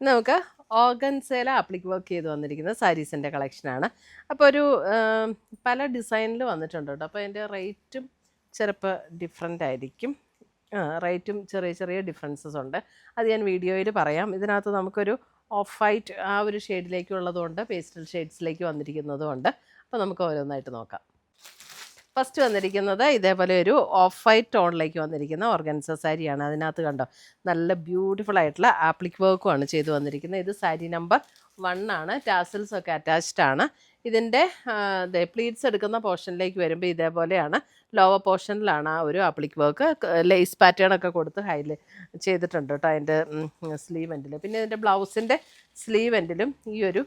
ഇന്ന് നമുക്ക് ഓർഗൻസേല appliqué work ചെയ്ത് വന്നിരിക്കുന്ന സാരീസിൻ്റെ കളക്ഷനാണ്. അപ്പോൾ പല ഡിസൈനിൽ വന്നിട്ടുണ്ട് കേട്ടോ. അപ്പോൾ അതിൻ്റെ റേറ്റും ചിലപ്പോൾ ഡിഫറെൻ്റ് ആയിരിക്കും. റേറ്റും ചെറിയ ചെറിയ ഡിഫറൻസസ് ഉണ്ട്. അത് ഞാൻ വീഡിയോയിൽ പറയാം. ഇതിനകത്ത് നമുക്കൊരു ഓഫ് വൈറ്റ് ആ ഒരു ഷെയ്ഡിലേക്കുള്ളതുകൊണ്ട് പേസ്റ്റൽ ഷെയ്ഡ്സിലേക്ക് വന്നിരിക്കുന്നതുകൊണ്ട്. അപ്പോൾ നമുക്ക് ഓരോന്നായിട്ട് നോക്കാം. ഫസ്റ്റ് വന്നിരിക്കുന്നത് ഇതേപോലെ ഒരു ഓഫ് വൈറ്റ് ടോണിലേക്ക് വന്നിരിക്കുന്ന ഓർഗൻസ സാരിയാണ്. അതിനകത്ത് കണ്ടോ നല്ല ബ്യൂട്ടിഫുൾ ആയിട്ടുള്ള ആപ്ലിക് വർക്കുമാണ് ചെയ്തു വന്നിരിക്കുന്നത്. ഇത് സാരി നമ്പർ 1 ആണ്. ടാസൽസ് ഒക്കെ അറ്റാച്ച്ഡ് ആണ്. ഇതിൻ്റെ പ്ലീറ്റ്സ് എടുക്കുന്ന പോർഷനിലേക്ക് വരുമ്പോൾ ഇതേപോലെയാണ്. ലോവർ പോർഷനിലാണ് ആ ഒരു ആപ്ലിക് വർക്ക്. ലേസ് പാറ്റേൺ ഒക്കെ കൊടുത്ത് ചെയ്തിട്ടുണ്ട് കേട്ടോ അതിൻ്റെ സ്ലീവ് എൻഡിൽ. പിന്നെ ഇതിൻ്റെ ബ്ലൗസിൻ്റെ സ്ലീവ് എൻഡിലും ഈ ഒരു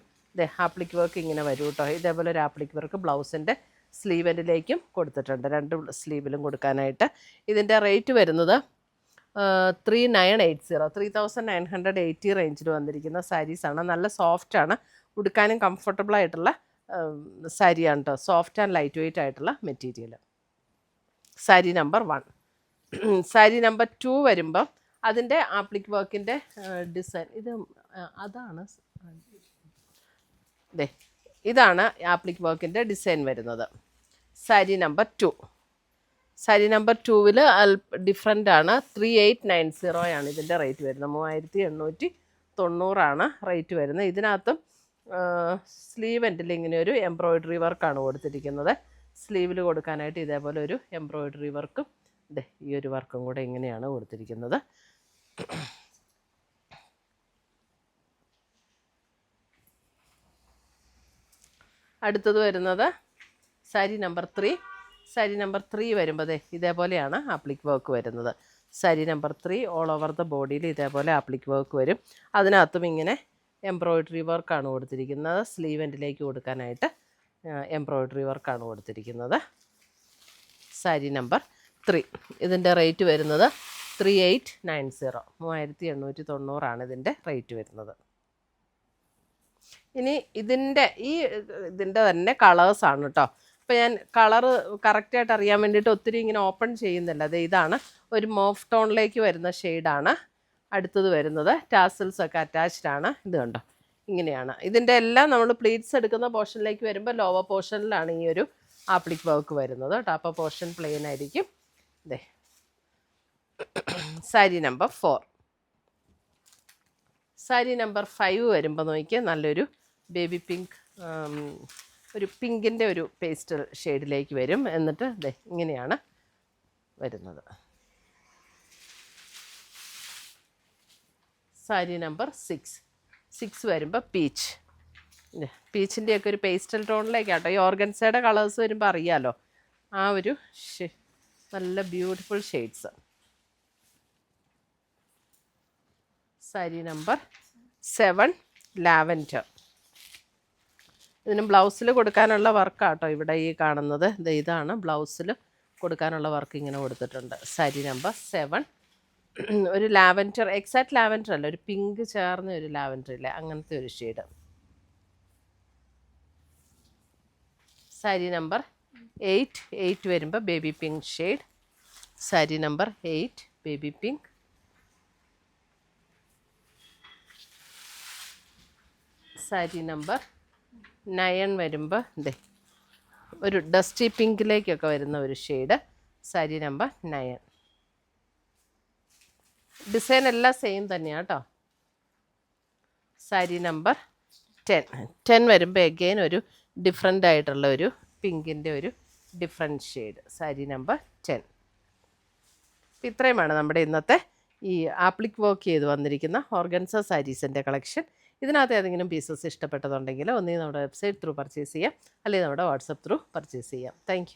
ആപ്ലിക് വർക്ക് ഇങ്ങനെ വരും കേട്ടോ. ഇതേപോലെ ഒരു ആപ്ലിക് വർക്ക് ബ്ലൗസിൻ്റെ സ്ലീവ് എൻഡിലേക്കും കൊടുത്തിട്ടുണ്ട്, 2 സ്ലീവിലും കൊടുക്കാനായിട്ട്. ഇതിൻ്റെ റേറ്റ് വരുന്നത് 3980 റേഞ്ചിൽ വന്നിരിക്കുന്ന സാരീസാണ്. നല്ല സോഫ്റ്റാണ്, ഉടുക്കാനും കംഫർട്ടബിളായിട്ടുള്ള സാരിയാണ് കേട്ടോ. സോഫ്റ്റ് ആൻഡ് ലൈറ്റ് വെയ്റ്റ് ആയിട്ടുള്ള material. Sari number 1. Sari number 2 വരുമ്പം അതിൻ്റെ ആപ്ലിക് വർക്കിൻ്റെ ഡിസൈൻ ഇതാണ് ആപ്ലിക് വർക്കിൻ്റെ ഡിസൈൻ വരുന്നത്. സാരി നമ്പർ 2. സാരി നമ്പർ 2വിൽ ഡിഫറെൻ്റ് ആണ്. 3890 ഇതിൻ്റെ റേറ്റ് വരുന്നത്. 3890 റേറ്റ് വരുന്നത്. ഇതിനകത്തും സ്ലീവ് എൻഡിൽ ഇങ്ങനെ ഒരു എംബ്രോയിഡറി വർക്കാണ് കൊടുത്തിരിക്കുന്നത്. സ്ലീവിൽ കൊടുക്കാനായിട്ട് ഇതേപോലെ ഒരു എംബ്രോയിഡറി വർക്കും ഈ ഒരു വർക്കും കൂടെ ഇങ്ങനെയാണ് കൊടുത്തിരിക്കുന്നത്. അടുത്തത് വരുന്നത് സാരി നമ്പർ 3. സാരി നമ്പർ 3 വരുമ്പോൾ ഇതേപോലെയാണ് ആപ്ലിക് വർക്ക് വരുന്നത്. Sari number 3 all over the ബോഡിയിൽ ഇതേപോലെ ആപ്ലിക് വർക്ക് വരും. അതിനകത്തും ഇങ്ങനെ എംബ്രോയിഡറി വർക്കാണ് കൊടുത്തിരിക്കുന്നത്. സ്ലീവ് എൻഡിലേക്ക് കൊടുക്കാനായിട്ട് എംബ്രോയിഡറി വർക്കാണ് കൊടുത്തിരിക്കുന്നത്. സാരി നമ്പർ 3. ഇതിൻ്റെ റേറ്റ് വരുന്നത് 3890 ഇതിൻ്റെ റേറ്റ് വരുന്നത്. ഇനി ഇതിൻ്റെ തന്നെ കളേഴ്സാണ് കേട്ടോ. അപ്പോൾ ഞാൻ കളറ് കറക്റ്റായിട്ട് അറിയാൻ വേണ്ടിയിട്ട് ഒത്തിരി ഇങ്ങനെ ഓപ്പൺ ചെയ്യുന്നില്ല. ഇതാണ് ഒരു മോഫ് ടോണിലേക്ക് വരുന്ന ഷെയ്ഡാണ്. അടുത്തത് വരുന്നത് ടാസൽസ് ഒക്കെ അറ്റാച്ച്ഡ് ആണ്. ഇത് കണ്ടോ ഇങ്ങനെയാണ്. ഇതിൻ്റെ എല്ലാം നമ്മൾ പ്ലീറ്റ്സ് എടുക്കുന്ന പോർഷനിലേക്ക് വരുമ്പോൾ ലോവർ പോർഷനിലാണ് ഈ ഒരു ആപ്ലിക് വർക്ക് വരുന്നത് കേട്ടോ. അപ്പോൾ പോർഷൻ പ്ലെയിൻ ആയിരിക്കും. സാരി നമ്പർ 4. സാരി നമ്പർ 5 വരുമ്പോൾ നോക്കിയാൽ നല്ലൊരു ബേബി പിങ്ക്, ഒരു പിങ്കിൻ്റെ ഒരു പേസ്റ്റൽ ഷെയ്ഡിലേക്ക് വരും. എന്നിട്ട് ഇങ്ങനെയാണ് വരുന്നത്. സാരി നമ്പർ 6 വരുമ്പോൾ പീച്ചിൻ്റെയൊക്കെ ഒരു പേസ്റ്റൽ ടോണിലേക്കാട്ടോ. ഈ ഓർഗൻസയുടെ കളേഴ്സ് വരുമ്പോൾ അറിയാമല്ലോ ആ ഒരു നല്ല beautiful shades. Sari number 7 lavender. ഇതിന് ബ്ലൗസിൽ കൊടുക്കാനുള്ള വർക്കാട്ടോ ഇവിടെ ഈ കാണുന്നത്. ഇതാണ് ബ്ലൗസിൽ കൊടുക്കാനുള്ള വർക്ക് ഇങ്ങനെ കൊടുത്തിട്ടുണ്ട്. സാരി നമ്പർ 7 ഒരു ലാവൻഡർ, എക്സാക്ട് ലാവൻഡർ അല്ല, ഒരു പിങ്ക് ചേർന്ന ഒരു ലാവൻഡർ ഇല്ലേ, അങ്ങനത്തെ ഒരു ഷെയ്ഡ്. സാരി നമ്പർ 8 വരുമ്പോൾ baby pink shade. Sari number 8 baby pink. Sari number 9 വരുമ്പോൾ ഒരു ഡസ്റ്റി പിങ്കിലേക്കൊക്കെ വരുന്ന ഒരു ഷെയ്ഡ്. സാരി നമ്പർ 9. ഡിസൈൻ എല്ലാം സെയിം തന്നെയാണ് കേട്ടോ. സാരി നമ്പർ 10 വരുമ്പോൾ എഗെയിൻ ഒരു ഡിഫറെൻ്റ് ആയിട്ടുള്ള ഒരു പിങ്കിൻ്റെ ഒരു ഡിഫറെൻറ്റ് ഷെയ്ഡ്. സാരി നമ്പർ 10. ഇത്രയുമാണ് നമ്മുടെ ഇന്നത്തെ ഈ ആപ്ലിക് വർക്ക് ചെയ്ത് വന്നിരിക്കുന്ന ഓർഗൻസ സാരീസിൻ്റെ കളക്ഷൻ. ഇതിനകത്ത് ഏതെങ്കിലും പീസസ് ഇഷ്ടപ്പെട്ടതുണ്ടെങ്കിൽ ഒന്നുകിൽ നമ്മുടെ വെബ്സൈറ്റ് ത്രൂ പർച്ചേസ് ചെയ്യാം, അല്ലെങ്കിൽ നമ്മുടെ വാട്സപ്പ് ത്രൂ പർച്ചേസ് ചെയ്യാം. താങ്ക്